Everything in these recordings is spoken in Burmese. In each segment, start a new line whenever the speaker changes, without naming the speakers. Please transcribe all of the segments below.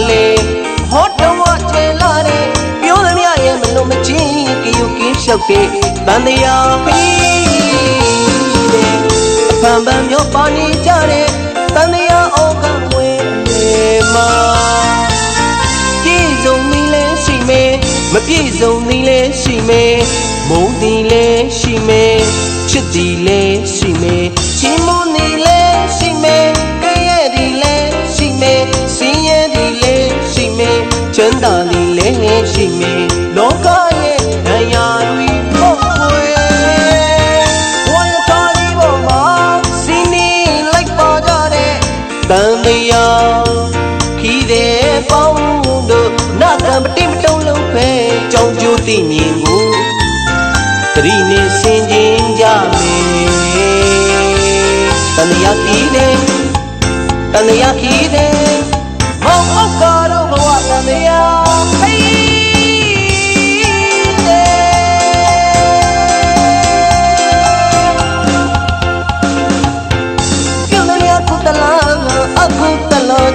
လေဟောတော့ချေလာတယ်ပြောသမျှရဲ့မလို့မချင်းကယူကင်းလျှောက်တဲ့တန်တရားခရီးတဲ့အဖန်ပန်မျိုးပါနေကြတဲ့တန်တရားဩကဝဲနေမှာပြည့်စုံနေလဲရှိမယ်မပြည့်စုံနေလဲရှိမယ်မုန်းသည်လဲရှိမယ်ချစ်သည်လဲရှိမယ်ချီးမွမ်းသည်လဲရှိမယ်ကြဲ့ရဲ့သည်လဲရှိမယ်စင်ရဲ့သည်လဲရှိမယ်ချမ်းသာသည်လဲရှိမယ်လောကရဲ့တရားတွေဖို့ွယ်ဝါရကားဒီပေါ်မှာစီနီလိုက်ပါကြတဲ့တန်တရားခီးတဲ့ပေါင်းတို့နာကံမတိမတုံးလုံးပဲကြောင်းကျိုးသိမြင်ကိုတတိနဲ့ဆင်ခြင်ကြမယ်တန်တရားခီးတဲ့တန်တရားခီးတဲ့မောင်အောက်ကတော့ဘဝတန်တရားခီး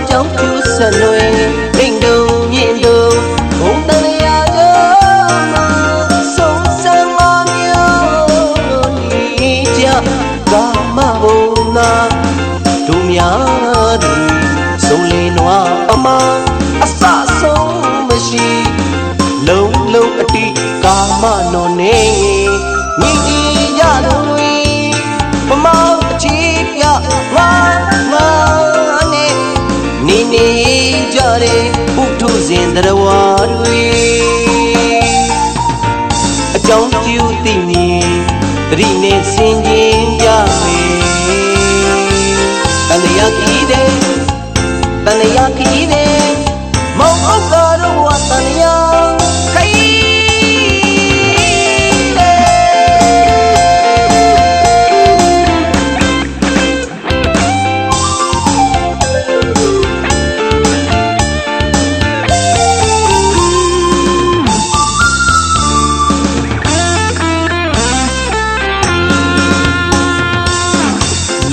ကြောင့်ကျူးဆလွယ်အိမ်တုံမြင့်တုံဘုံတန်ရာကြောင့်ဆုံးဆမ်းမမျိုးဤကြကာမဘုံနာတို့များသည်ဆုံးလင်းနွားအမအစဆုံးမရှိလုံးလုံးအတိကာမနော်နေညီကြီးကြတော်တွေမမောင်အချီပြငါနေကြတဲ့ပုထုဇဉ်တော်ဝါတွေအကြောင်းကျူးသိမြင်တတိနဲ့ဆင်ခြင်ကြမယ်တန်တရားခီးတဲ့တန်တရားခီးတဲ့မောင်အောက်ကတော့ဝါတန်တရားခီး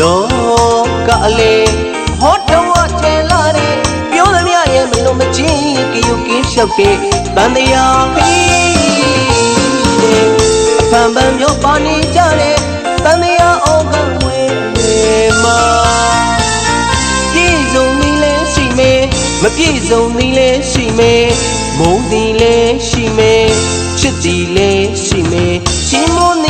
လောကလေဟောတော့ချေလာတယ်ပြောသမျှရဲ့မလို့မချင်းကယူကင်းလျှောက်တဲ့တန်တရားခီးတဲ့အဖန်ပန်မျိုးပါနေကြတဲ့တန်တရားဩကဝဲနေမှာပြည့်စုံနေလဲရှိမယ်မပြည့်စုံနေလဲရှိမယ်မုန်းသည်လဲရှိမယ်ချစ်သည်လဲရှိမယ်ချီးမွမ်း